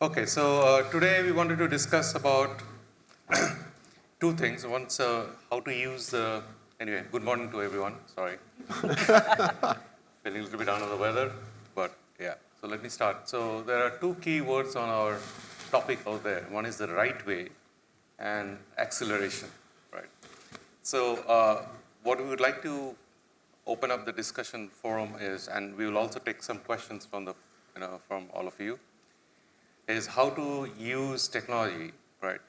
Okay, so today we wanted to discuss about two things. One's how to use the, anyway, good morning to everyone, sorry. Feeling a little bit under the weather, but yeah. So let me start. So there are two key words on our topic out there. One is the right way and acceleration, right? So what we would like to open up the discussion forum is, and we will also take some questions from the, from all of you, is how to use technology, right?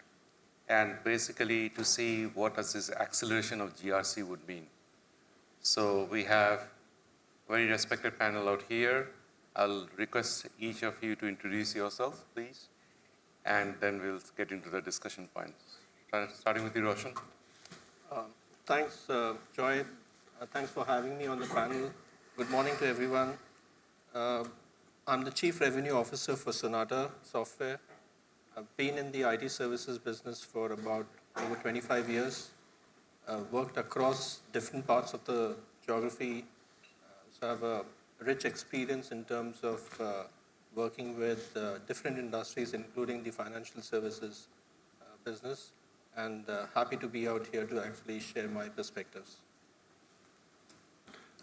And basically to see what does this acceleration of GRC would mean. So we have a very respected panel out here. I'll request each of you to introduce yourselves, please. And then we'll get into the discussion points. Starting with you, Roshan. Thanks, Joy. Thanks for having me on the panel. Good morning to everyone. I'm the Chief Revenue Officer for Sonata Software. I've been in the IT services business for about over 25 years. Worked across different parts of the geography. So I have a rich experience in terms of working with different industries, including the financial services business. And happy to be out here to actually share my perspectives.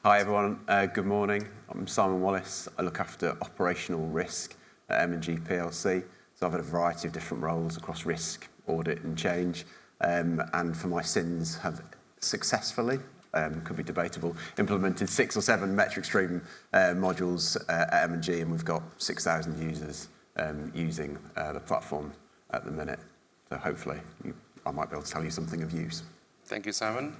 Hi everyone, good morning. I'm Simon Wallace. I look after operational risk at M&G PLC. So I've had a variety of different roles across risk, audit and change. And for my sins have successfully, could be debatable, implemented 6 or 7 metric stream modules at M&G, and we've got 6,000 users using the platform at the minute. So hopefully I might be able to tell you something of use. Thank you, Simon.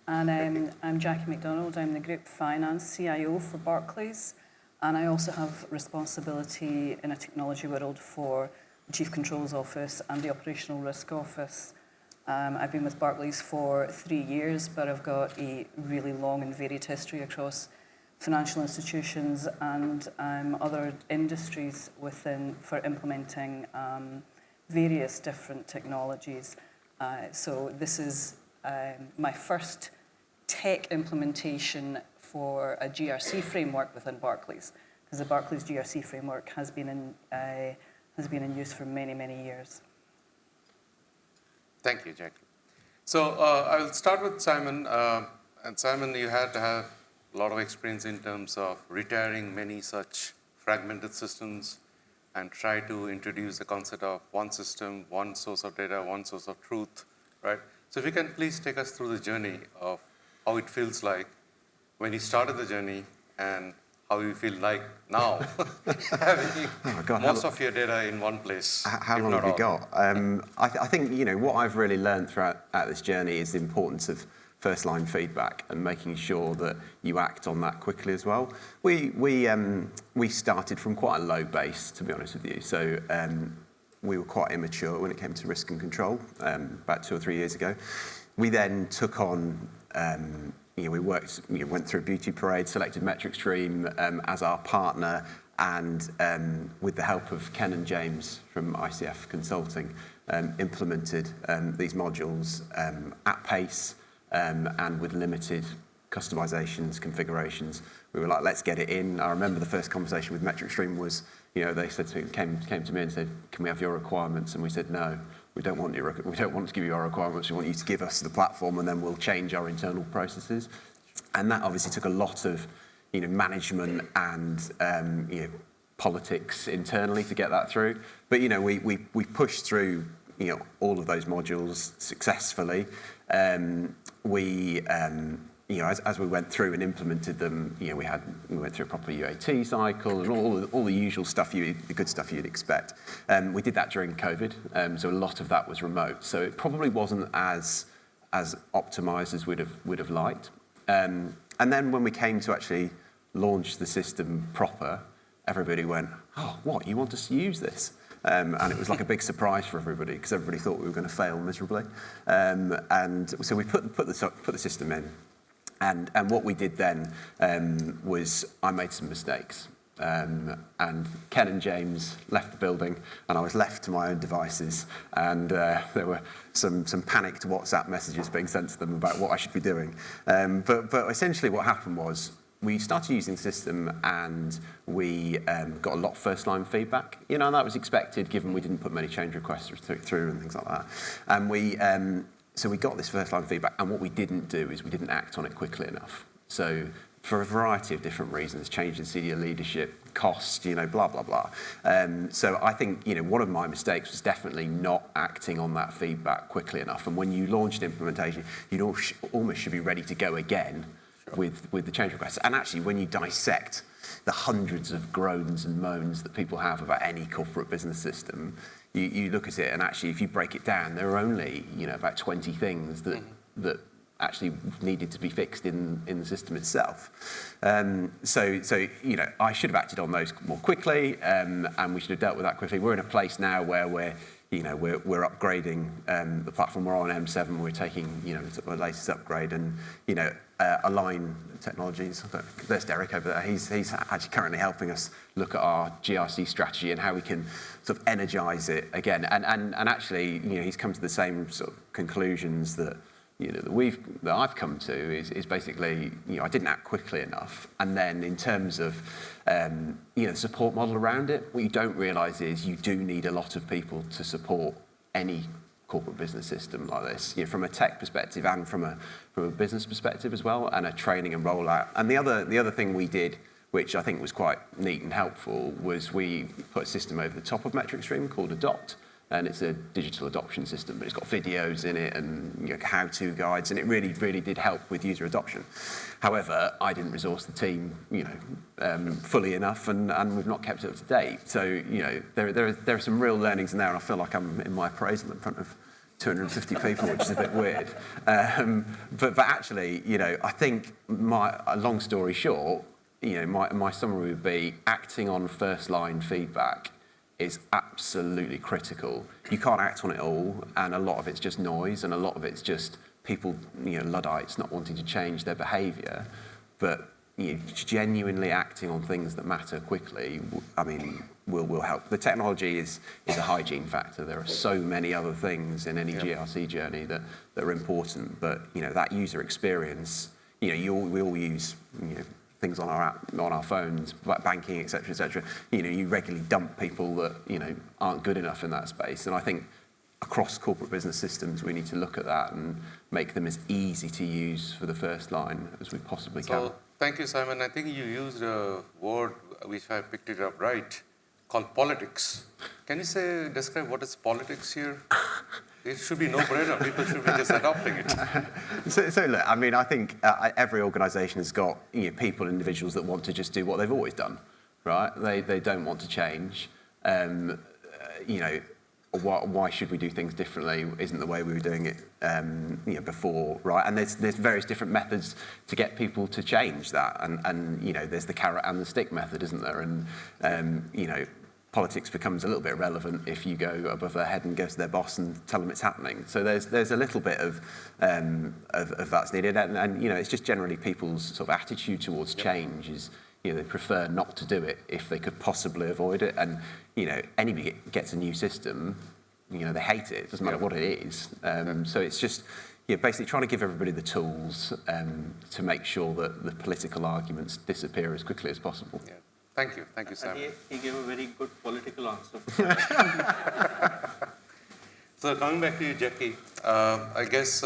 And I'm Jackie McDonald. I'm the Group Finance CIO for Barclays. And I also have responsibility in a technology world for the Chief Controls Office and the Operational Risk Office. I've been with Barclays for 3 years, but I've got a really long and varied history across financial institutions and other industries for implementing various different technologies. So this is my first tech implementation for a GRC framework within Barclays, because the Barclays GRC framework has been in use for many, many years. Thank you, Jackie. So I will start with Simon. And Simon, you had to have a lot of experience in terms of retiring many such fragmented systems and try to introduce the concept of one system, one source of data, one source of truth, right? So if you can please take us through the journey of how it feels like when you started the journey and how you feel like now having most of your data in one place. How long have you got? I think what I've really learned throughout this journey is the importance of first-line feedback and making sure that you act on that quickly as well. We started from quite a low base, to be honest with you. So we were quite immature when it came to risk and control about 2 or 3 years ago. We then took on, we went through a beauty parade, selected Metric Stream as our partner, and with the help of Ken and James from ICF Consulting, implemented these modules at pace and with limited customizations, configurations. We were like, let's get it in. I remember the first conversation with Metric Stream was, they said came to me and said, can we have your requirements? And we said, no, we don't want to give you our requirements. We want you to give us the platform, and then we'll change our internal processes. And that obviously took a lot of, management and politics internally to get that through. But we pushed through all of those modules successfully. As we went through and implemented them, we went through a proper UAT cycle and all the usual stuff, the good stuff you'd expect. We did that during COVID, so a lot of that was remote. So it probably wasn't as optimized as we'd have liked. And then when we came to actually launch the system proper, everybody went, "Oh, what? You want us to use this?" And it was like a big surprise for everybody because everybody thought we were going to fail miserably. And so we put the system in. And what we did then was I made some mistakes. And Ken and James left the building, and I was left to my own devices. And there were some panicked WhatsApp messages being sent to them about what I should be doing. But essentially what happened was we started using the system and we got a lot of first-line feedback. You know, and that was expected given we didn't put many change requests through and things like that. And so we got this first-line feedback, and what we didn't do is we didn't act on it quickly enough. So for a variety of different reasons, change in senior leadership, cost, you know, blah, blah, blah. So I think, you know, one of my mistakes was definitely not acting on that feedback quickly enough. And when you launched implementation, you almost should be ready to go again with the change requests. And actually, when you dissect the hundreds of groans and moans that people have about any corporate business system, you look at it, and actually, if you break it down, there are only, you know, about 20 things that actually needed to be fixed in the system itself. So you know, I should have acted on those more quickly, and we should have dealt with that quickly. We're in a place now where we're upgrading the platform. We're on M7. We're taking, you know, the latest upgrade, and you know, Align Technologies. There's Derek over there. He's actually currently helping us look at our GRC strategy and how we can sort of energise it again. And actually, you know, he's come to the same sort of conclusions that, you know, that I've come to is basically, you know, I didn't act quickly enough. And then in terms of, you know, the support model around it, what you don't realise is you do need a lot of people to support any corporate business system like this, you know, from a tech perspective and from a business perspective as well, and a training and rollout. And the other thing we did, which I think was quite neat and helpful, was we put a system over the top of MetricStream called Adopt. And it's a digital adoption system, but it's got videos in it and, you know, how-to guides, and it really, really did help with user adoption. However, I didn't resource the team, you know, fully enough, and we've not kept it up to date. So, you know, there are some real learnings in there, and I feel like I'm in my appraisal in front of 250 people, which is a bit weird. But actually, you know, I think long story short, you know, my summary would be acting on first-line feedback is absolutely critical. You can't act on it all, and a lot of it's just noise, and a lot of it's just people, you know, Luddites not wanting to change their behaviour. But, you know, genuinely acting on things that matter quickly, I mean, will help. The technology is a hygiene factor. There are so many other things in any GRC journey that are important, but, you know, that user experience, you know, we all use, you know, things on our app, on our phones, like banking, et cetera, you know, you regularly dump people that, you know, aren't good enough in that space. And I think across corporate business systems, we need to look at that and make them as easy to use for the first line as we possibly can. So, thank you, Simon. I think you used a word, which I picked it up right, called politics. Can you describe what is politics here? It should be no-brainer. People should be just adopting it. So look, I mean, I think every organisation has got, you know, people, individuals that want to just do what they've always done, right? They don't want to change. You know, why should we do things differently? Isn't the way we were doing it, you know, before, right? And there's various different methods to get people to change that. And you know, there's the carrot and the stick method, isn't there? And you know, politics becomes a little bit irrelevant if you go above their head and go to their boss and tell them it's happening. So there's a little bit of that's needed, and you know, it's just generally people's sort of attitude towards change is, you know, they prefer not to do it if they could possibly avoid it. And you know, anybody gets a new system, you know, they hate it. It doesn't matter what it is. So it's just, yeah, basically trying to give everybody the tools to make sure that the political arguments disappear as quickly as possible. Yeah. Thank you, Simon. He gave a very good political answer. So coming back to you, Jackie, I guess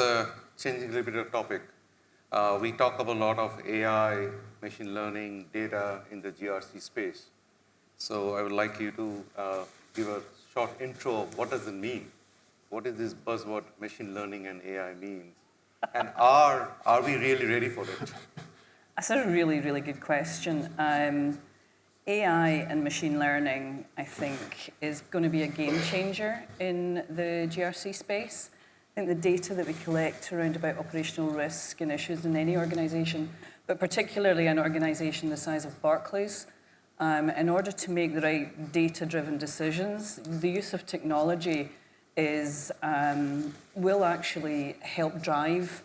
changing a little bit of topic, we talk about a lot of AI, machine learning, data in the GRC space. So I would like you to give a short intro of what does it mean? What is this buzzword machine learning and AI means? And are we really ready for it? That's a really, really good question. AI and machine learning, I think, is going to be a game changer in the GRC space. I think the data that we collect around about operational risk and issues in any organisation, but particularly an organisation the size of Barclays, in order to make the right data-driven decisions, the use of technology will actually help drive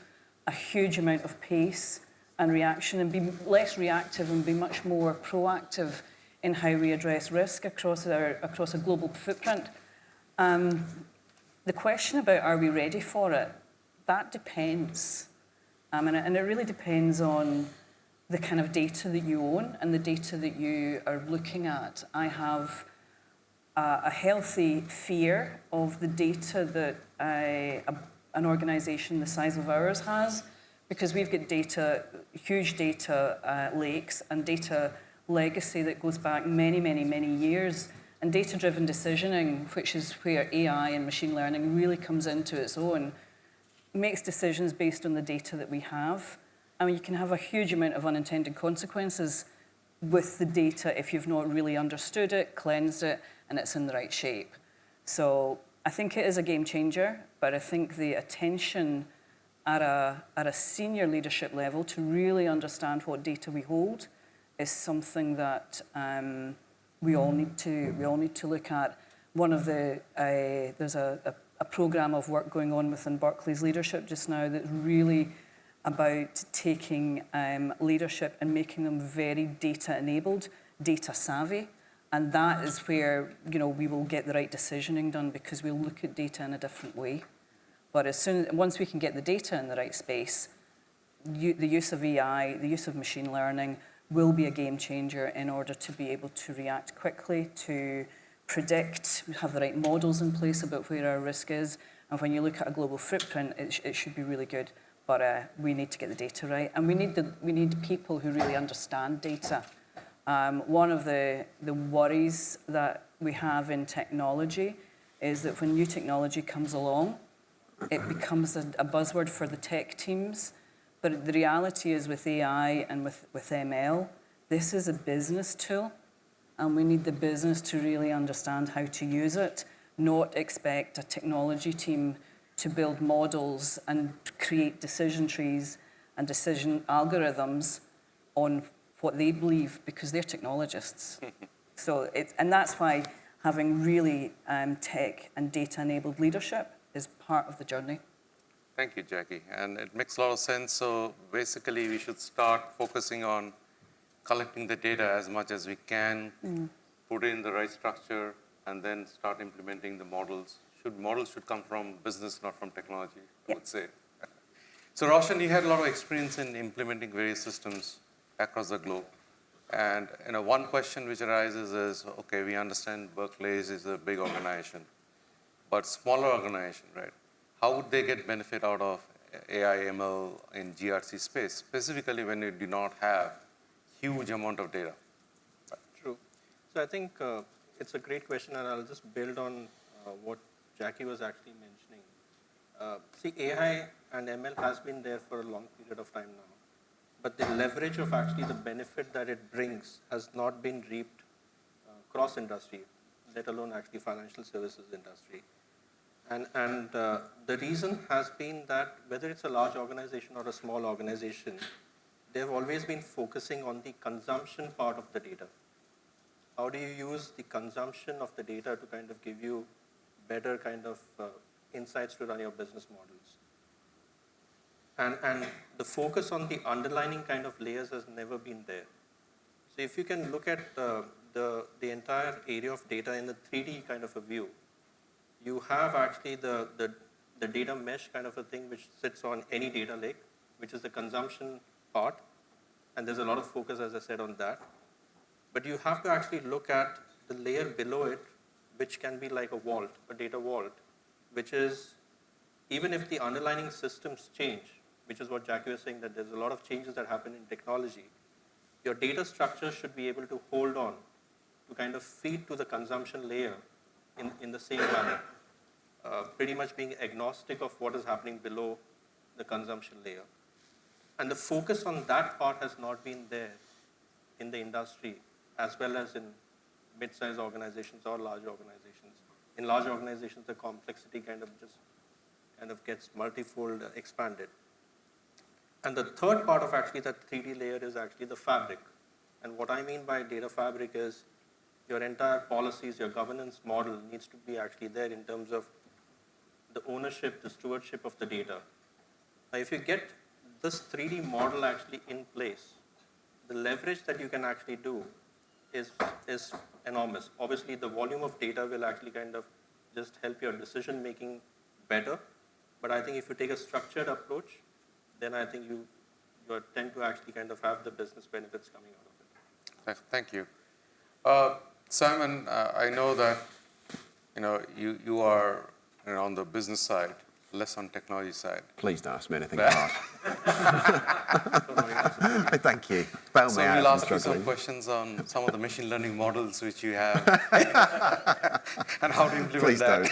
a huge amount of pace and reaction, and be less reactive and be much more proactive in how we address risk across a global footprint. The question about are we ready for it, that depends. And it really depends on the kind of data that you own and the data that you are looking at. I have a healthy fear of the data that an organisation the size of ours has, because we've got data, huge data lakes and data legacy that goes back many, many, many years. And data-driven decisioning, which is where AI and machine learning really comes into its own, makes decisions based on the data that we have. I mean, you can have a huge amount of unintended consequences with the data if you've not really understood it, cleansed it, and it's in the right shape. So I think it is a game changer, but I think the attention at a senior leadership level to really understand what data we hold is something that we all need to look at. One of the there's a program of work going on within Barclays leadership just now that's really about taking leadership and making them very data enabled, data savvy, and that is where we will get the right decisioning done, because we'll look at data in a different way. But once we can get the data in the right space, the use of AI, the use of machine learning will be a game changer in order to be able to react quickly, to predict, have the right models in place about where our risk is. And when you look at a global footprint, it should be really good. But we need to get the data right. And we need people who really understand data. One of the worries that we have in technology is that when new technology comes along, it becomes a buzzword for the tech teams. But the reality is, with AI and with ML, this is a business tool, and we need the business to really understand how to use it, not expect a technology team to build models and create decision trees and decision algorithms on what they believe, because they're technologists. And that's why having really tech and data-enabled leadership is part of the journey. Thank you, Jackie. And it makes a lot of sense. So basically, we should start focusing on collecting the data as much as we can, put it in the right structure, and then start implementing the models. Models should come from business, not from technology, I would say. So Roshan, you had a lot of experience in implementing various systems across the globe. And one question which arises is, okay, we understand Barclays is a big organization, but smaller organization, right? How would they get benefit out of AI, ML in GRC space, specifically when you do not have huge amount of data? True. So I think it's a great question, and I'll just build on what Jackie was actually mentioning. See, AI and ML has been there for a long period of time now, but the leverage of actually the benefit that it brings has not been reaped cross-industry, let alone actually financial services industry. And the reason has been that whether it's a large organization or a small organization, they've always been focusing on the consumption part of the data. How do you use the consumption of the data to kind of give you better kind of insights to run your business models? And the focus on the underlying kind of layers has never been there. So if you can look at the entire area of data in the 3D kind of a view, you have actually the data mesh kind of a thing which sits on any data lake, which is the consumption part. And there's a lot of focus, as I said, on that. But you have to actually look at the layer below it, which can be like a vault, a data vault, which is, even if the underlying systems change, which is what Jackie was saying, that there's a lot of changes that happen in technology, your data structure should be able to hold on to kind of feed to the consumption layer in the same manner, pretty much being agnostic of what is happening below the consumption layer. And the focus on that part has not been there in the industry, as well as in mid-sized organizations or large organizations. In large organizations, the complexity kind of gets multifold expanded. And the third part of actually that 3D layer is actually the fabric. And what I mean by data fabric is your entire policies, your governance model needs to be actually there in terms of the ownership, the stewardship of the data. Now, if you get this 3D model actually in place, the leverage that you can actually do is enormous. Obviously, the volume of data will actually kind of just help your decision making better. But I think if you take a structured approach, then I think you tend to actually kind of have the business benefits coming out of it. Thank you. Simon, I know that you are on the business side, less on technology side. Please don't ask me anything hard. Thank you. Bail So me out we'll if I'm ask you some struggling. questions on some of the machine learning models which you have and how to implement Please that.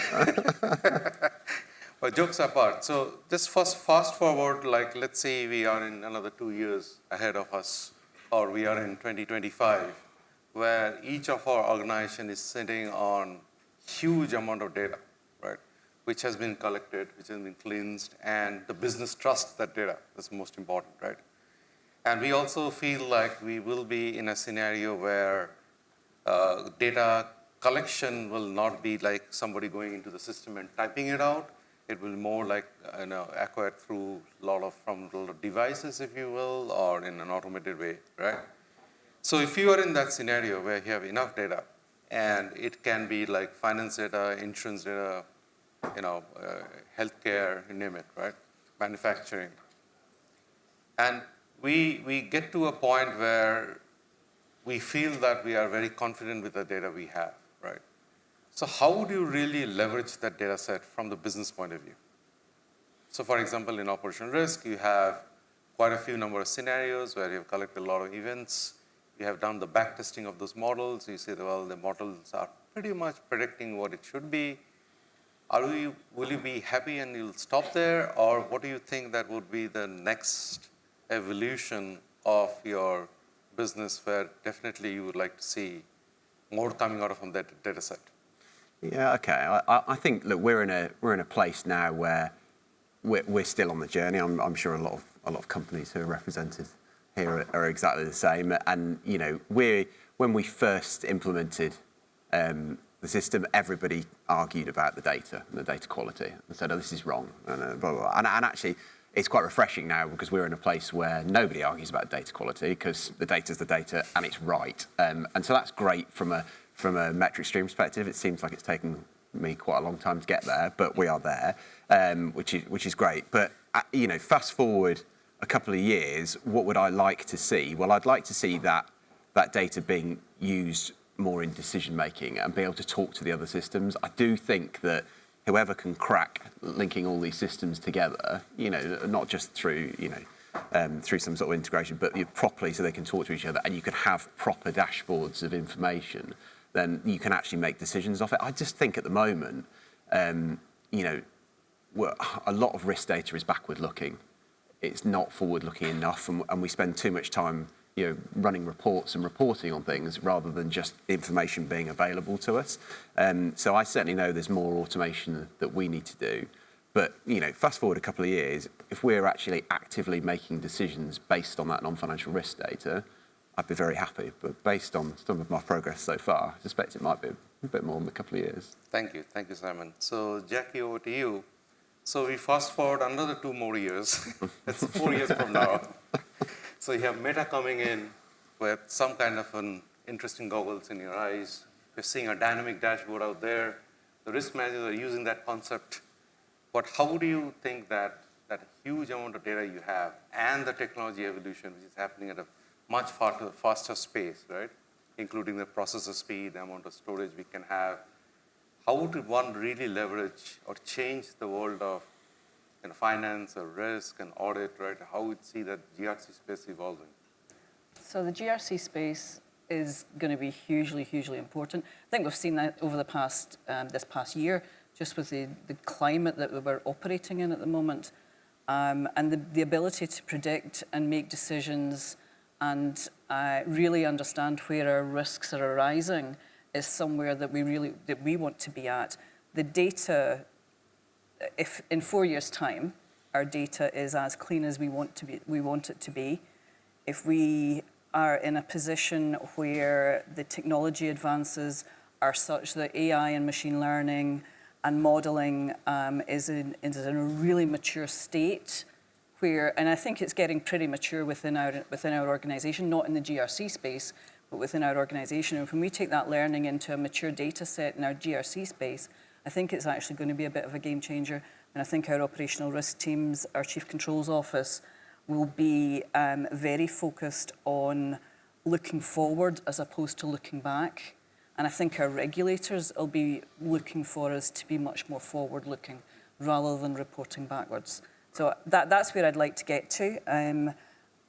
don't. But jokes apart, so just fast forward, like let's say we are in another 2 years ahead of us, or we are in 2025, where each of our organization is sitting on huge amount of data, right? Which has been collected, which has been cleansed, and the business trusts that data. That's most important, right? And we also feel like we will be in a scenario where data collection will not be like somebody going into the system and typing it out. It will more like acquired through from a lot of devices, if you will, or in an automated way, right? So if you are in that scenario where you have enough data, and it can be like finance data, insurance data, healthcare, you name it, right? Manufacturing. And we get to a point where we feel that we are very confident with the data we have, right? So how do you really leverage that data set from the business point of view? So for example, in operational risk, you have quite a few number of scenarios where you have collected a lot of events. You have done the back testing of those models. You say, well, the models are pretty much predicting what it should be. Will you be happy and you'll stop there? Or what do you think that would be the next evolution of your business where definitely you would like to see more coming out from that data set? Yeah, okay. I think, look, we're in a place now where we're still on the journey. I'm sure a lot of companies who are represented here are exactly the same. And when we first implemented the system, everybody argued about the data and the data quality and said, "Oh, this is wrong," and blah, blah, blah. And actually, it's quite refreshing now because we're in a place where nobody argues about data quality because the data's the data and it's right. And so that's great from a metric stream perspective. It seems like it's taken me quite a long time to get there, but we are there, which is great. But fast forward a couple of years, what would I like to see? Well, I'd like to see that data being used more in decision making and be able to talk to the other systems. I do think that whoever can crack linking all these systems together, not just through through some sort of integration, but properly so they can talk to each other and you can have proper dashboards of information, then you can actually make decisions off it. I just think at the moment, a lot of risk data is backward looking. It's not forward looking enough, and we spend too much time running reports and reporting on things rather than just information being available to us. So I certainly know there's more automation that we need to do. But fast forward a couple of years, if we're actually actively making decisions based on that non-financial risk data, I'd be very happy. But based on some of my progress so far, I suspect it might be a bit more than a couple of years. Thank you, Simon. So Jackie, over to you. So we fast forward another 2 more years. That's 4 years from now. So you have Meta coming in with some kind of an interesting goggles in your eyes. You're seeing a dynamic dashboard out there. The risk managers are using that concept. But how do you think that huge amount of data you have and the technology evolution, which is happening at a much faster pace, right? Including the processor speed, the amount of storage we can have. How would one really leverage or change the world of finance or risk and audit, right? How would you see that GRC space evolving? So the GRC space is going to be hugely, hugely important. I think we've seen that over this past year, just with the climate that we're operating in at the moment, and the ability to predict and make decisions and really understand where our risks are arising is somewhere that we want to be at. The data, if in 4 years' time our data is as clean as we want it to be, if we are in a position where the technology advances are such that AI and machine learning and modeling is in a really mature state, and I think it's getting pretty mature within our organization, not in the GRC space, but within our organization. And when we take that learning into a mature data set in our GRC space, I think it's actually going to be a bit of a game changer. And I think our operational risk teams, our chief controls office, will be very focused on looking forward as opposed to looking back. And I think our regulators will be looking for us to be much more forward-looking rather than reporting backwards. So that's where I'd like to get to.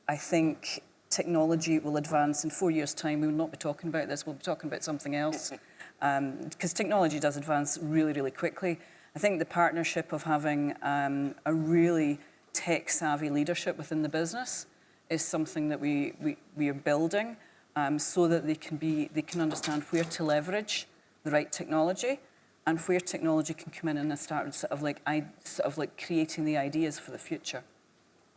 I think technology will advance. In 4 years' time, we will not be talking about this. We'll be talking about something else. Because technology does advance really, really quickly. I think the partnership of having a really tech-savvy leadership within the business is something that we are building so that they can understand where to leverage the right technology and where technology can come in and start sort of like creating the ideas for the future.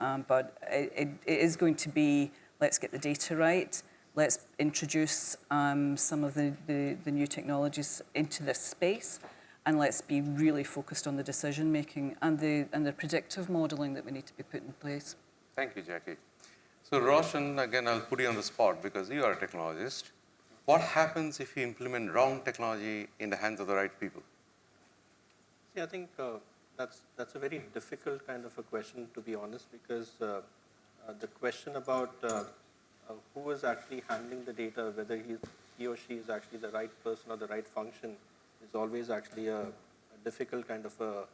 But it is going to be, let's get the data right, let's introduce some of the new technologies into this space, and let's be really focused on the decision making and the predictive modelling that we need to be put in place. Thank you, Jackie. So Roshan, again, I'll put you on the spot because you are a technologist. What happens if you implement wrong technology in the hands of the right people? See, I think that's a very difficult kind of a question, to be honest, because the question about who is actually handling the data, whether he or she is actually the right person or the right function, is always actually a difficult kind of a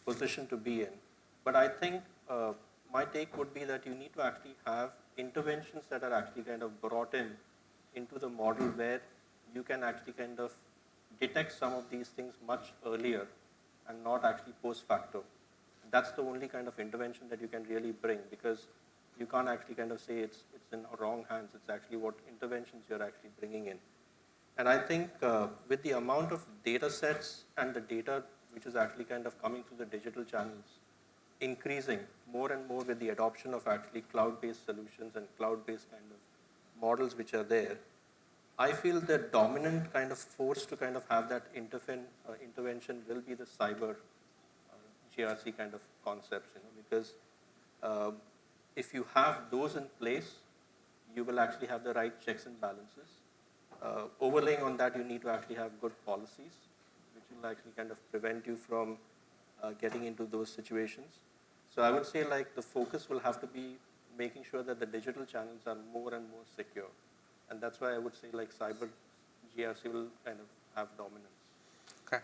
position to be in. But I think my take would be that you need to actually have interventions that are actually kind of brought into the model where you can actually kind of detect some of these things much earlier and not actually post facto. That's the only kind of intervention that you can really bring, because you can't actually kind of say it's in wrong hands. It's actually what interventions you're actually bringing in. And I think with the amount of data sets and the data which is actually kind of coming through the digital channels, increasing more and more with the adoption of actually cloud-based solutions and cloud-based kind of models which are there, I feel the dominant kind of force to kind of have that intervention will be the cyber GRC kind of concepts, because if you have those in place, you will actually have the right checks and balances. Overlaying on that, you need to actually have good policies, which will actually kind of prevent you from getting into those situations. So I would say like the focus will have to be making sure that the digital channels are more and more secure. And that's why I would say like cyber GRC will kind of have dominance. Okay.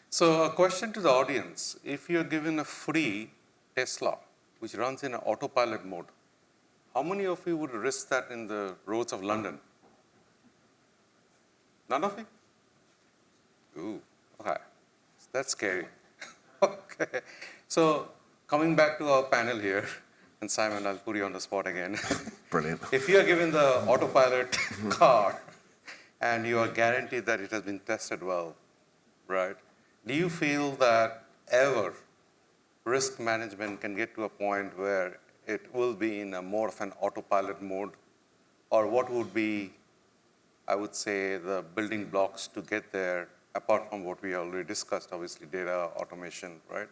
So a question to the audience. If you're given a free Tesla, which runs in an autopilot mode, how many of you would risk that in the roads of London? None of you? Ooh, okay. That's scary. Okay. So coming back to our panel here, and Simon, I'll put you on the spot again. Brilliant. If you are given the autopilot car and you are guaranteed that it has been tested well, right? Do you feel that ever risk management can get to a point where it will be in a more of an autopilot mode? Or what would be, I would say, the building blocks to get there, apart from what we already discussed, obviously data, automation, right?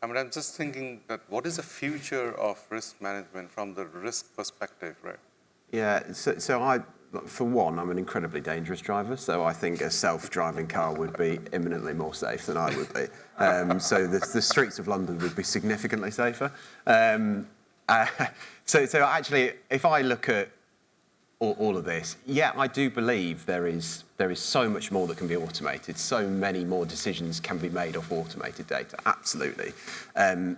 I mean, I'm just thinking that what is the future of risk management from the risk perspective, right? Yeah, so I, for one, I'm an incredibly dangerous driver, so I think a self-driving car would be imminently more safe than I would be. So the streets of London would be significantly safer. So actually, if I look at all of this, yeah, I do believe there is so much more that can be automated. So many more decisions can be made off automated data. Absolutely. Ever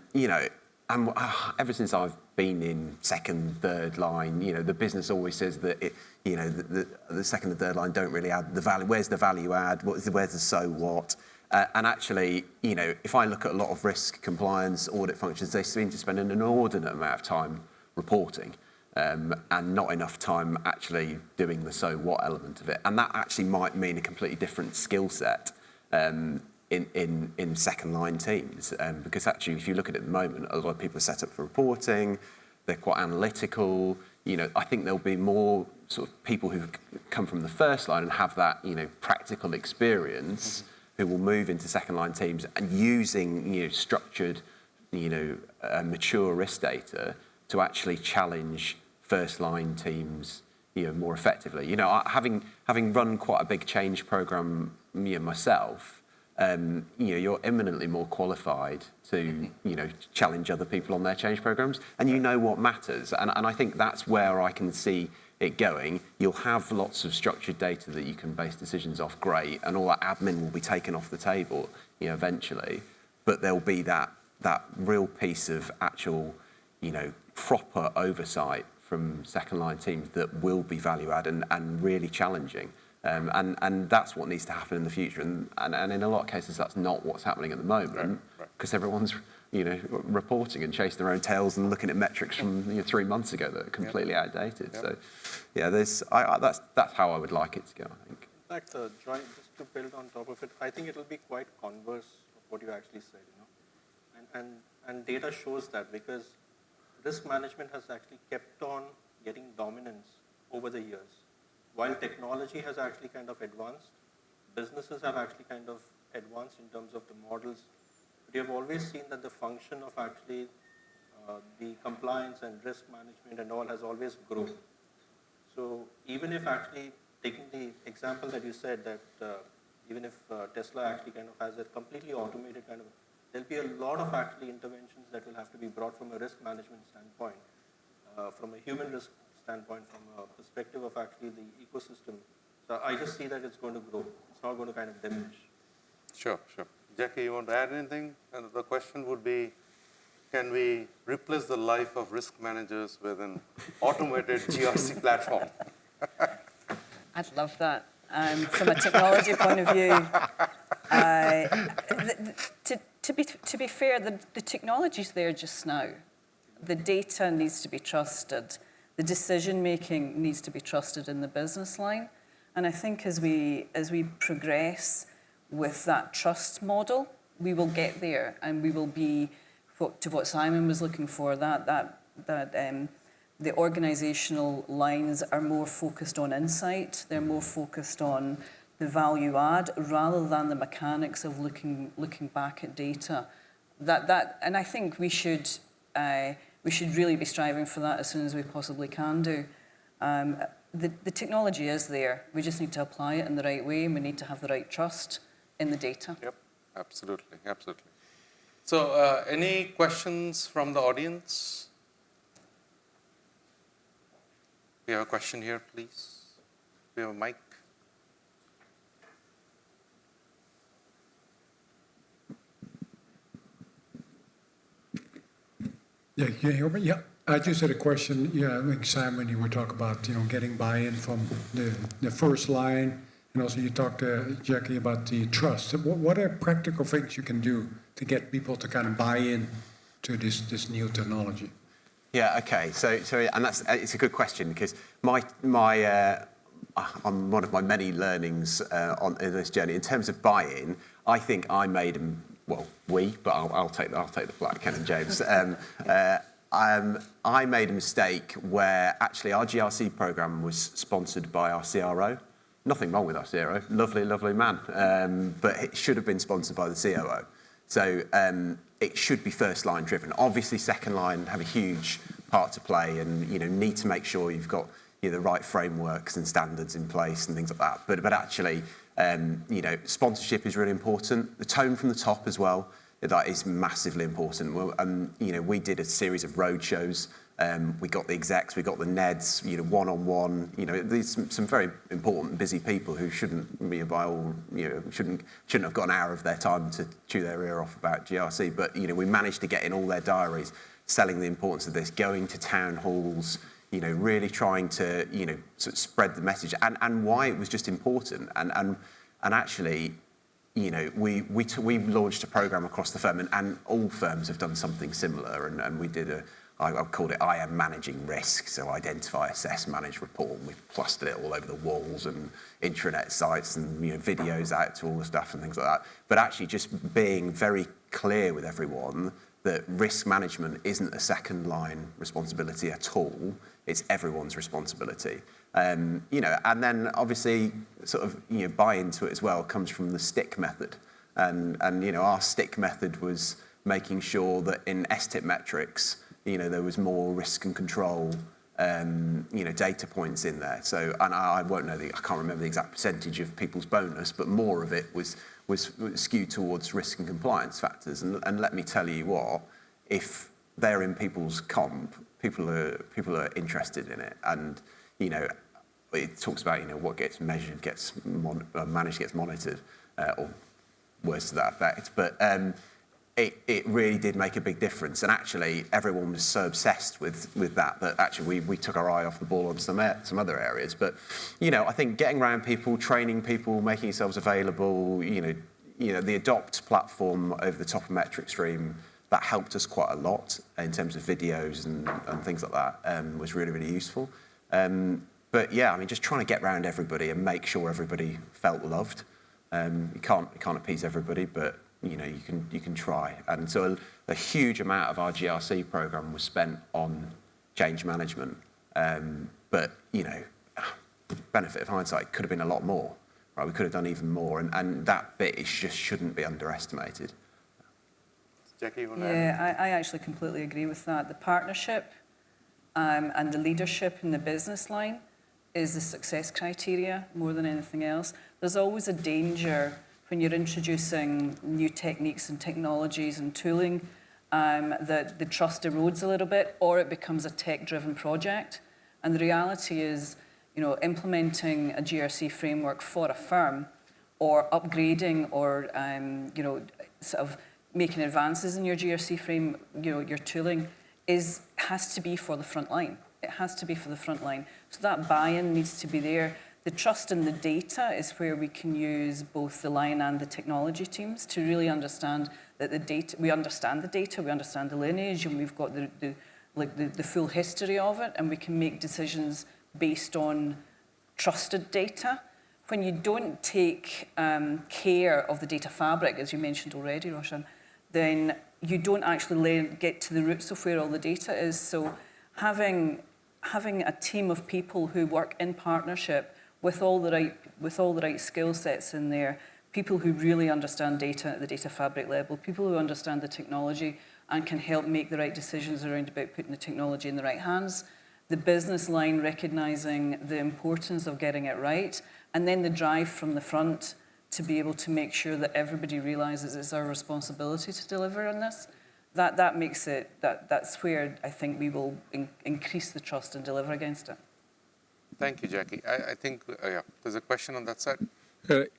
since I've been in second, third line, the business always says that the second and third line don't really add the value. Where's the value add? Where's the so what? And actually, if I look at a lot of risk, compliance, audit functions, they seem to spend an inordinate amount of time reporting. And not enough time actually doing the so what element of it. And that actually might mean a completely different skill set in second line teams. Because actually, if you look at it at the moment, a lot of people are set up for reporting, they're quite analytical. I think there'll be more sort of people who come from the first line and have that, practical experience who will move into second line teams and using, structured, mature risk data to actually challenge first line teams, more effectively. Having run quite a big change program, myself, you're eminently more qualified to, challenge other people on their change programs, and you know what matters. And I think that's where I can see it going. You'll have lots of structured data that you can base decisions off, great, and all that admin will be taken off the table, eventually. But there'll be that real piece of actual, proper oversight from second line teams that will be value add and really challenging. And that's what needs to happen in the future. And in a lot of cases, that's not what's happening at the moment, because everyone's, reporting and chasing their own tails and looking at metrics from 3 months ago that are completely outdated. Yep. So, yeah, that's how I would like it to go, I think. In fact, Joy, just to build on top of it, I think it'll be quite converse of what you actually said, and data shows that, because risk management has actually kept on getting dominance over the years. While technology has actually kind of advanced, businesses have actually kind of advanced in terms of the models. But you have always seen that the function of actually the compliance and risk management and all has always grown. So even if actually, taking the example that you said, that even if Tesla actually kind of has a completely automated kind of, there'll be a lot of actually interventions that will have to be brought from a risk management standpoint, from a human risk standpoint, from a perspective of actually the ecosystem. So I just see that it's going to grow. It's not going to kind of diminish. Sure. Jackie, you want to add anything? And the question would be, can we replace the life of risk managers with an automated GRC platform? I'd love that. From a technology point of view, to be fair, the technology's there just now. The data needs to be trusted. The decision-making needs to be trusted in the business line. And I think as we progress with that trust model, we will get there, and we will be, to what Simon was looking for, that the organizational lines are more focused on insight. They're more focused on the value add rather than the mechanics of looking back at data. And I think we should really be striving for that as soon as we possibly can do. The technology is there. We just need to apply it in the right way, and we need to have the right trust in the data. Yep, absolutely. So any questions from the audience? We have a question here, please. We have a mic. Yeah, can you hear me? Yeah. I just had a question. Yeah, I think, Simon, you were talking about, getting buy-in from the first line, and also you talked to Jackie about the trust. So what are practical things you can do to get people to kind of buy in to this new technology? Yeah, okay. So and it's a good question, because on one of my many learnings in this journey, in terms of buy-in, I think I made them. Well, but I'll take the flak, Ken and James. I made a mistake where actually our GRC program was sponsored by our CRO. Nothing wrong with our CRO, lovely man, but it should have been sponsored by the COO. So it should be first line driven. Obviously, second line have a huge part to play, and need to make sure you've got the right frameworks and standards in place and things like that. But actually, sponsorship is really important. The tone from the top as well, that is massively important. We did a series of road shows. We got the execs, we got the NEDs, one-on-one. There's some very important, busy people who shouldn't have got an hour of their time to chew their ear off about GRC. But we managed to get in all their diaries, selling the importance of this, going to town halls, really trying to sort of spread the message and why it was just important. And actually, we launched a program across the firm, and all firms have done something similar. And we did I called it I Am Managing Risk. So identify, assess, manage, report. And we plastered it all over the walls and intranet sites and videos out to all the stuff and things like that. But actually just being very clear with everyone that risk management isn't a second line responsibility at all. It's everyone's responsibility. And then obviously sort of buy into it as well comes from the stick method. And our stick method was making sure that in STIP metrics, there was more risk and control data points in there. So, and I won't know I can't remember the exact percentage of people's bonus, but more of it was skewed towards risk and compliance factors. And let me tell you what, if they're in people's comp, people are interested in it. And, it talks about, what gets measured gets managed, gets monitored, or words to that effect. But it really did make a big difference. And actually, everyone was so obsessed with that actually we took our eye off the ball on some other areas. But, I think getting around people, training people, making yourselves available, the Adopt platform over the top of Metric Stream, that helped us quite a lot in terms of videos and things like that, was really, really useful. But yeah, just trying to get around everybody and make sure everybody felt loved. You can't appease everybody, but you can try. And so a huge amount of our GRC program was spent on change management. But benefit of hindsight, could have been a lot more. Right, we could have done even more, and that bit just shouldn't be underestimated. Jackie, you want to add? Yeah, I actually completely agree with that. The partnership and the leadership in the business line is the success criteria more than anything else. There's always a danger when you're introducing new techniques and technologies and tooling that the trust erodes a little bit, or it becomes a tech-driven project. And the reality is, implementing a GRC framework for a firm, or upgrading, or sort of making advances in your GRC frame, your tooling, has to be for the front line. It has to be for the front line. So that buy-in needs to be there. The trust in the data is where we can use both the line and the technology teams to really understand that we understand the data, we understand the lineage, and we've got the full history of it, and we can make decisions based on trusted data. When you don't take care of the data fabric, as you mentioned already, Roshan, then you don't actually get to the roots of where all the data is. So having a team of people who work in partnership with all the right skill sets in there, people who really understand data at the data fabric level, people who understand the technology and can help make the right decisions around about putting the technology in the right hands, the business line recognizing the importance of getting it right, and then the drive from the front to be able to make sure that everybody realizes it's our responsibility to deliver on this. That makes it, that's where I think we will increase the trust and deliver against it. Thank you, Jackie. I think, there's a question on that side.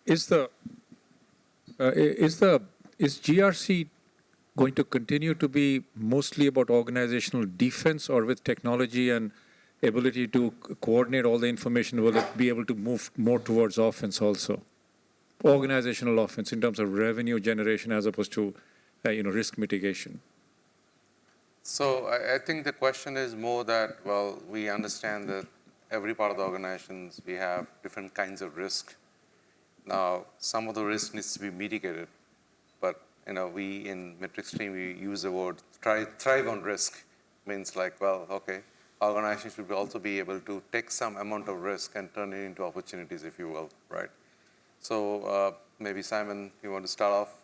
Is GRC going to continue to be mostly about organizational defense, or with technology and ability to coordinate all the information, will it be able to move more towards offense also? Organizational offense in terms of revenue generation as opposed to risk mitigation. So I think the question is more that, well, we understand that every part of the organizations, we have different kinds of risk. Now, some of the risk needs to be mitigated, but we in Metric Stream, we use the word thrive on risk. Means like, well, okay, organizations should also be able to take some amount of risk and turn it into opportunities, if you will, right? So maybe Simon, you want to start off?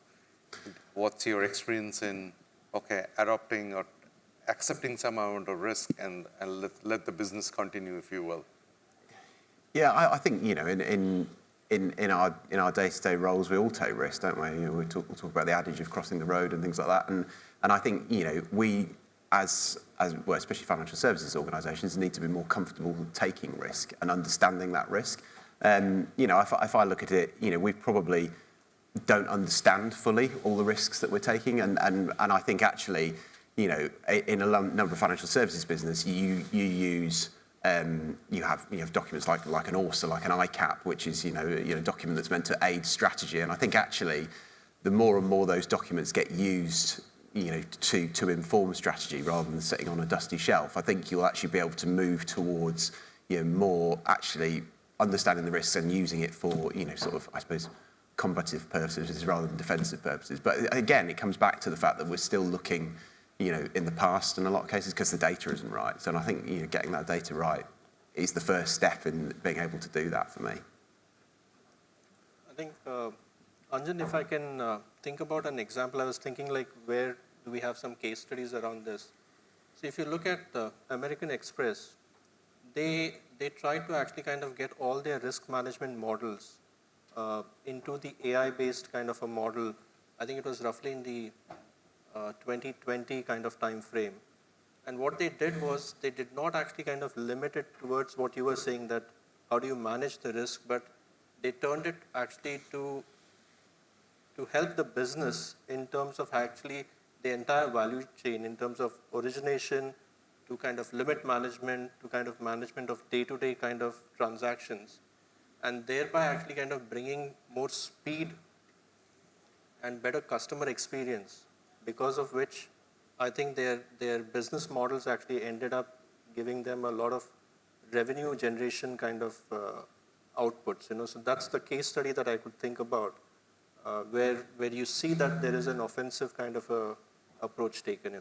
What's your experience in, adopting or accepting some amount of risk and let the business continue, if you will? Yeah, I think, in our day-to-day roles, we all take risks, don't we? We talk about the adage of crossing the road and things like that. And I think, we, as well, especially financial services organisations, need to be more comfortable taking risk and understanding that risk. If I look at it, we probably don't understand fully all the risks that we're taking, and I think actually, in a number of financial services business, you use you have documents like an ORSA, like an ICAP, which is a document that's meant to aid strategy, and I think actually, the more and more those documents get used, to inform strategy rather than sitting on a dusty shelf, I think you'll actually be able to move towards more actually understanding the risks and using it for, sort of, I suppose, combative purposes rather than defensive purposes. But again, it comes back to the fact that we're still looking, in the past in a lot of cases because the data isn't right. So I think, getting that data right is the first step in being able to do that for me. I think, Anjan, if I can think about an example, I was thinking like, where do we have some case studies around this? So if you look at American Express, they tried to actually kind of get all their risk management models into the AI-based kind of a model. I think it was roughly in the 2020 kind of time frame. And what they did was they did not actually kind of limit it towards what you were saying, that how do you manage the risk, but they turned it actually to help the business in terms of actually the entire value chain, in terms of origination to kind of limit management to kind of management of day-to-day kind of transactions, and thereby actually kind of bringing more speed and better customer experience, because of which I think their business models actually ended up giving them a lot of revenue generation kind of outputs. So that's the case study that I could think about, where you see that there is an offensive kind of a approach taken.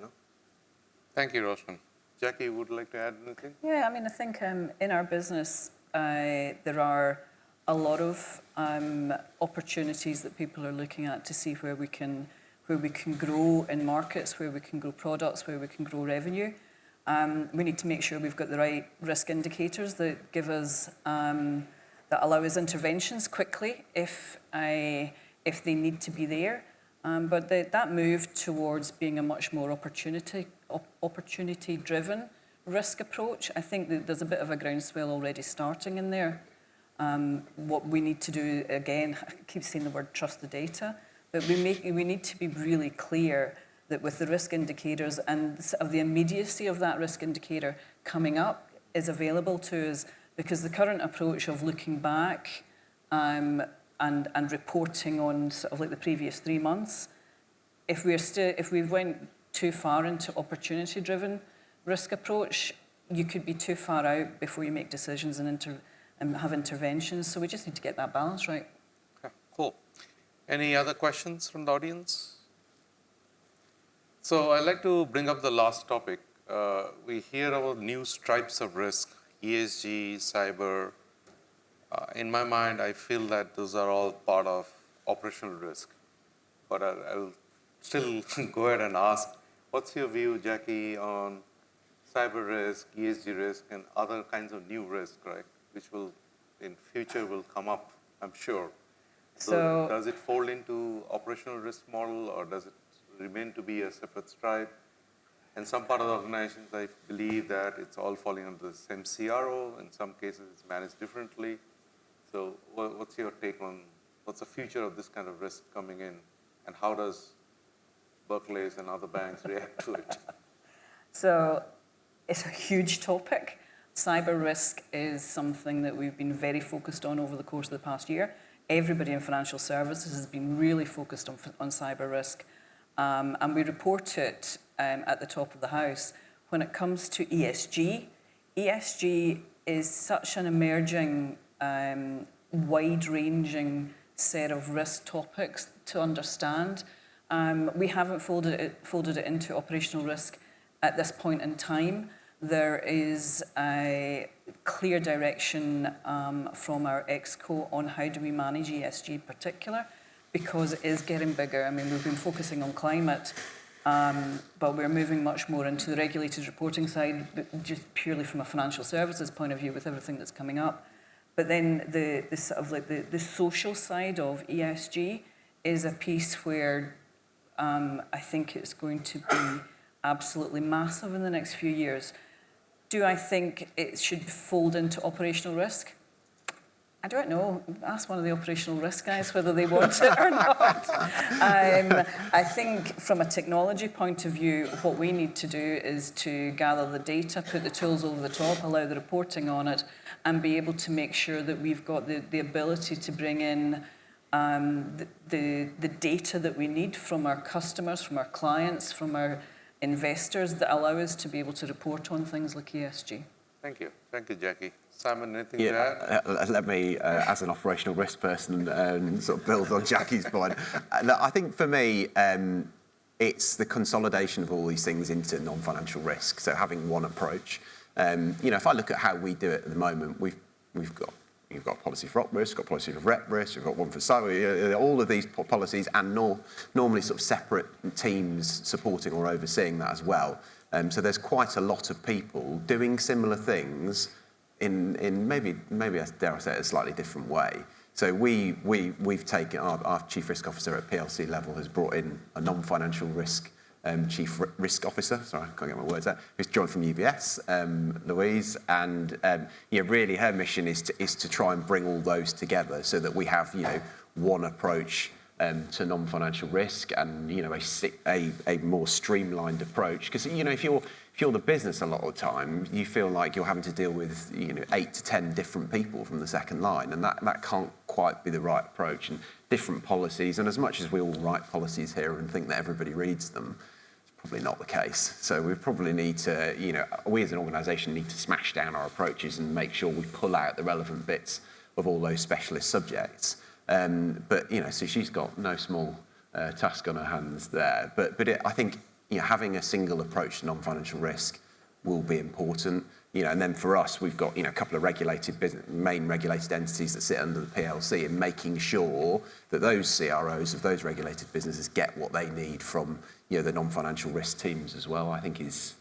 Thank you, Roshan. Jackie, would you like to add anything? Yeah, I mean, I think in our business, there are a lot of opportunities that people are looking at to see where we can grow in markets, where we can grow products, where we can grow revenue. We need to make sure we've got the right risk indicators that give us, that allow us interventions quickly if they need to be there. But that move towards being a much more opportunity-driven risk approach, I think that there's a bit of a groundswell already starting in there. What we need to do, again, I keep saying the word trust the data, but we need to be really clear that with the risk indicators and of the immediacy of that risk indicator coming up is available to us, because the current approach of looking back and reporting on sort of like the previous 3 months, if we went too far into opportunity-driven risk approach, you could be too far out before you make decisions and have interventions. So we just need to get that balance right. Okay, cool. Any other questions from the audience? So I'd like to bring up the last topic. We hear about new stripes of risk, ESG, cyber. In my mind, I feel that those are all part of operational risk. But I'll still go ahead and ask, what's your view, Jackie, on cyber risk, ESG risk, and other kinds of new risk, right? Which will, in future, will come up, I'm sure. So does it fall into operational risk model, or does it remain to be a separate stripe? In some part of the organizations, I believe that it's all falling under the same CRO. In some cases, it's managed differently. So what's your take on what's the future of this kind of risk coming in, and how does Barclays and other banks react to it? So it's a huge topic. Cyber risk is something that we've been very focused on over the course of the past year. Everybody in financial services has been really focused on cyber risk. And we report it at the top of the house. When it comes to ESG, ESG is such an emerging, wide-ranging set of risk topics to understand. We haven't folded it into operational risk at this point in time. There is a clear direction from our ExCo on how do we manage ESG in particular, because it is getting bigger. I mean, we've been focusing on climate, but we're moving much more into the regulated reporting side, just purely from a financial services point of view with everything that's coming up. But then the sort of like the social side of ESG is a piece where I think it's going to be absolutely massive in the next few years. Do I think it should fold into operational risk? I don't know. Ask one of the operational risk guys whether they want it or not. I think from a technology point of view, what we need to do is to gather the data, put the tools over the top, allow the reporting on it, and be able to make sure that we've got the ability to bring in the data that we need from our customers, from our clients, from our investors, that allow us to be able to report on things like ESG. Thank you. Thank you, Jackie. Simon, anything to add? Let me, as an operational risk person, sort of build on Jackie's point. I think for me, it's the consolidation of all these things into non-financial risk. So having one approach. If I look at how we do it at the moment, you've got policy for op risk, got policy for rep risk, you've got one for cyber, all of these policies, and normally sort of separate teams supporting or overseeing that as well. So there's quite a lot of people doing similar things, in maybe dare I say it, a slightly different way. So we've taken, our Chief Risk Officer at PLC level has brought in a non-financial risk Chief Risk Officer, sorry, I can't get my words out, who's joined from UBS, Louise, and really her mission is to try and bring all those together so that we have, one approach to non-financial risk and, a more streamlined approach. Because, if you're the business a lot of the time, you feel like you're having to deal with, 8 to 10 different people from the second line, and that can't quite be the right approach. And different policies, and as much as we all write policies here and think that everybody reads them, it's probably not the case. So we probably need to, we as an organisation need to smash down our approaches and make sure we pull out the relevant bits of all those specialist subjects. So she's got no small task on her hands there. But I think having a single approach to non-financial risk will be important. And then for us, we've got a couple of main regulated entities that sit under the PLC, and making sure that those CROs of those regulated businesses get what they need from the non-financial risk teams as well. I think is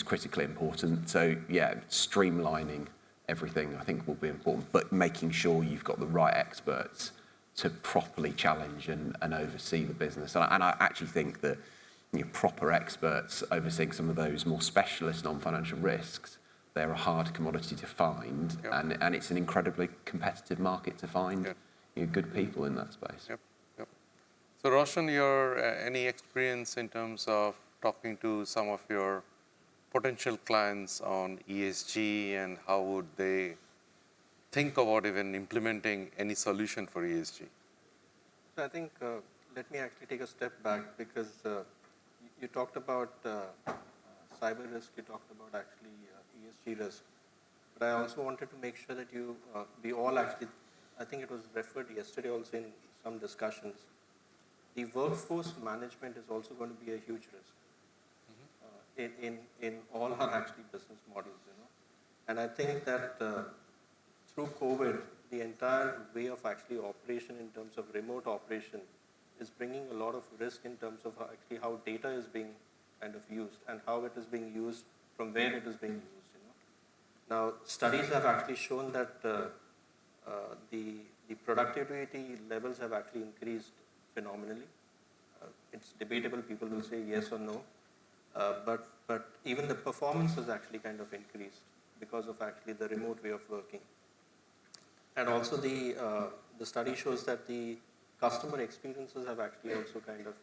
critically important. So streamlining everything I think will be important, but making sure you've got the right experts to properly challenge and oversee the business. And I actually think that proper experts overseeing some of those more specialist non-financial risks, they're a hard commodity to find, and it's an incredibly competitive market to find good people in that space. Yep. So Roshan, your any experience in terms of talking to some of your potential clients on ESG, and how would they think about even implementing any solution for ESG? So I think, let me actually take a step back, because you talked about cyber risk, you talked about actually ESG risk. But I also wanted to make sure that we all actually, I think it was referred yesterday also in some discussions, the workforce management is also going to be a huge risk in all our actually business models, And I think that through COVID, the entire way of actually operation in terms of remote operation is bringing a lot of risk in terms of how data is being kind of used and how it is being used, from where it is being used. Now, studies have actually shown that the productivity levels have actually increased phenomenally. It's debatable, people will say yes or no, but even the performance has actually kind of increased because of actually the remote way of working. And also the study shows that the customer experiences have actually also kind of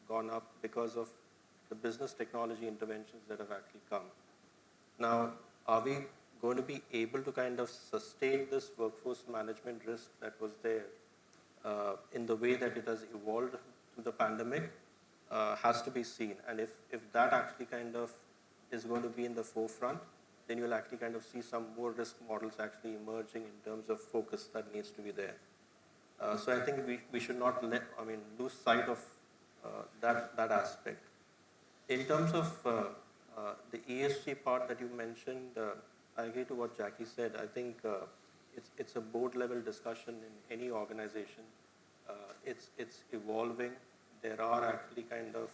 gone up because of the business technology interventions that have actually come. Now, are we going to be able to kind of sustain this workforce management risk that was there in the way that it has evolved through the pandemic? Has to be seen. And if that actually kind of is going to be in the forefront, then you'll actually kind of see some more risk models actually emerging in terms of focus that needs to be there. So I think we should not lose sight of that aspect. In terms of the ESG part that you mentioned, I agree to what Jackie said. I think it's a board level discussion in any organization. It's evolving. There are actually kind of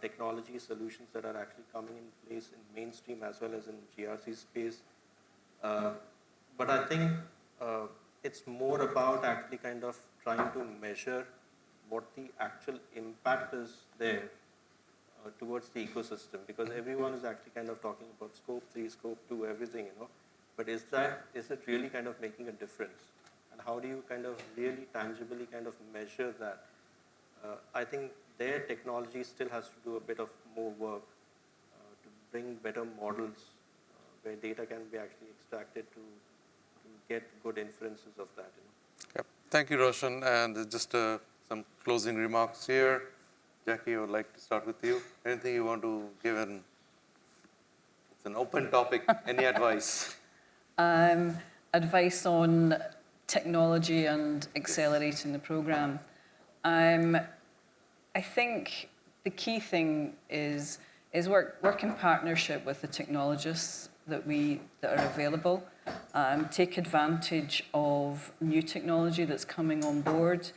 technology solutions that are actually coming in place in mainstream as well as in GRC space. But I think it's more about actually kind of trying to measure what the actual impact is there towards the ecosystem, because everyone is actually kind of talking about scope 3, scope 2, everything, But is it really kind of making a difference? And how do you kind of really tangibly kind of measure that? I think their technology still has to do a bit of more work to bring better models where data can be actually extracted to get good inferences of that. Yep. Thank you, Roshan. And just some closing remarks here. Jackie, I would like to start with you. Anything you want to give? It's an open topic. Any advice? Advice on technology and accelerating the program. I think the key thing is work in partnership with the technologists that are available. Take advantage of new technology that's coming on board.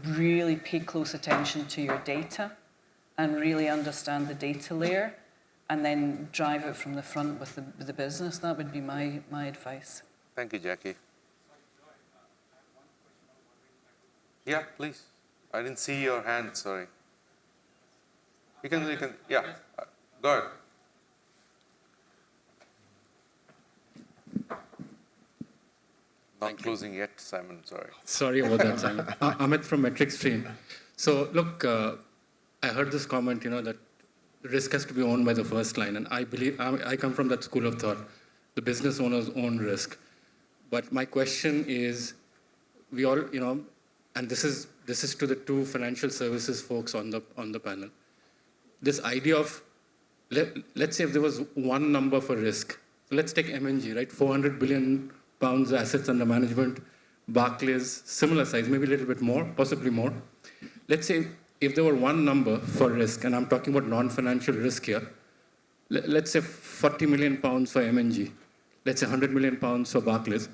Really pay close attention to your data and really understand the data layer. and then drive it from the front with the business. That would be my advice. Thank you, Jackie. Yeah, please. I didn't see your hand, sorry. You can, yeah, go ahead. Not closing yet, Simon, sorry. Sorry about that, Simon. Amit from Metrics Stream. So look, I heard this comment, that risk has to be owned by the first line, and I believe, I come from that school of thought, the business owners own risk. But my question is, we all, and this is to the two financial services folks on the panel. This idea of, let's say if there was one number for risk. So let's take M&G, right? 400 billion pounds assets under management. Barclays, similar size, maybe a little bit more, possibly more. Let's say if there were one number for risk, and I'm talking about non-financial risk here, let's say 40 million pounds for M&G, let's say 100 million pounds for Barclays.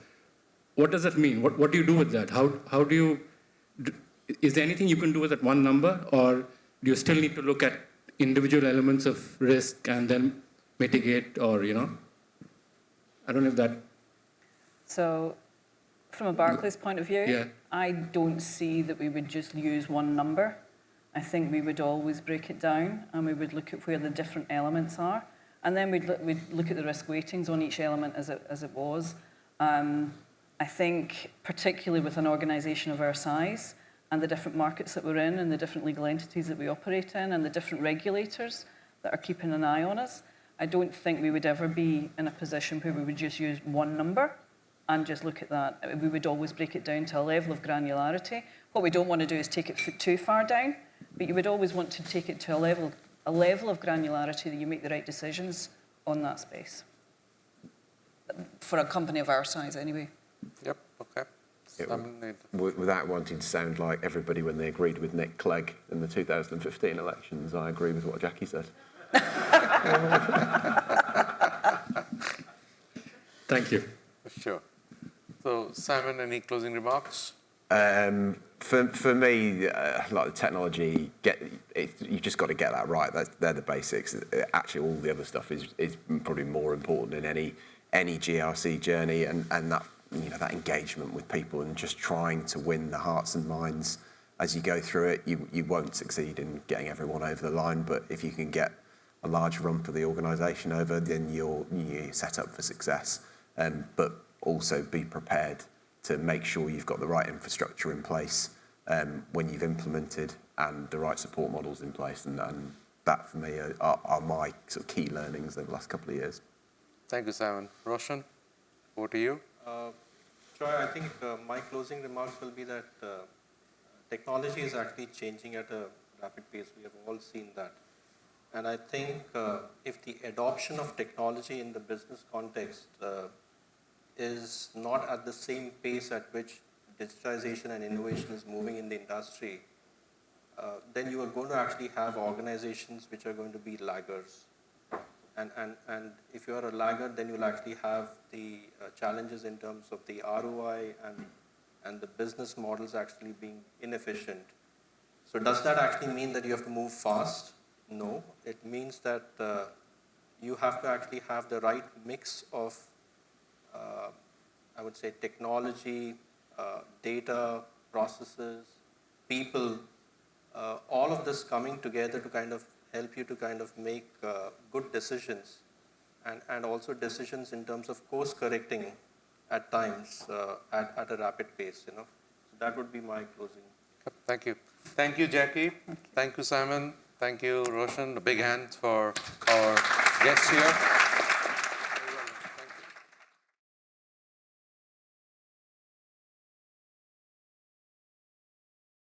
What does that mean? What do you do with that? How do you, is there anything you can do with that one number, or do you still need to look at individual elements of risk and then mitigate, or, I don't know if that. So from a Barclays point of view, Yeah. I don't see that we would just use one number. I think we would always break it down, and we would look at where the different elements are, and then we'd look at the risk weightings on each element as it was. I think particularly with an organisation of our size and the different markets that we're in and the different legal entities that we operate in and the different regulators that are keeping an eye on us, I don't think we would ever be in a position where we would just use one number and just look at that. We would always break it down to a level of granularity. What we don't want to do is take it too far down, but you would always want to take it to a level of granularity that you make the right decisions on that space. For a company of our size, anyway. Yep, okay. Without wanting to sound like everybody when they agreed with Nick Clegg in the 2015 elections, I agree with what Jackie said. Thank you. Sure. So, Simon, any closing remarks? For me, like the technology, you just got to get that right. They're the basics. Actually, all the other stuff is probably more important in any GRC journey, and that that engagement with people and just trying to win the hearts and minds as you go through it. You won't succeed in getting everyone over the line, but if you can get a large rump of the organisation over, then you're set up for success. But also be prepared to make sure you've got the right infrastructure in place when you've implemented and the right support models in place. And that, for me, are my sort of key learnings over the last couple of years. Thank you, Simon. Roshan, over to you. Joy, I think my closing remarks will be that technology is actually changing at a rapid pace. We have all seen that. And I think if the adoption of technology in the business context is not at the same pace at which digitization and innovation is moving in the industry, then you are going to actually have organizations which are going to be laggards. And if you are a laggard, then you'll actually have the challenges in terms of the ROI and the business models actually being inefficient. So does that actually mean that you have to move fast? No. It means that you have to actually have the right mix of, I would say, technology, data, processes, people, all of this coming together to kind of help you to kind of make good decisions and also decisions in terms of course correcting at times at a rapid pace, So that would be my closing. Thank you. Thank you, Jackie. Thank you, Simon. Thank you, Roshan. A big hand for our guests here.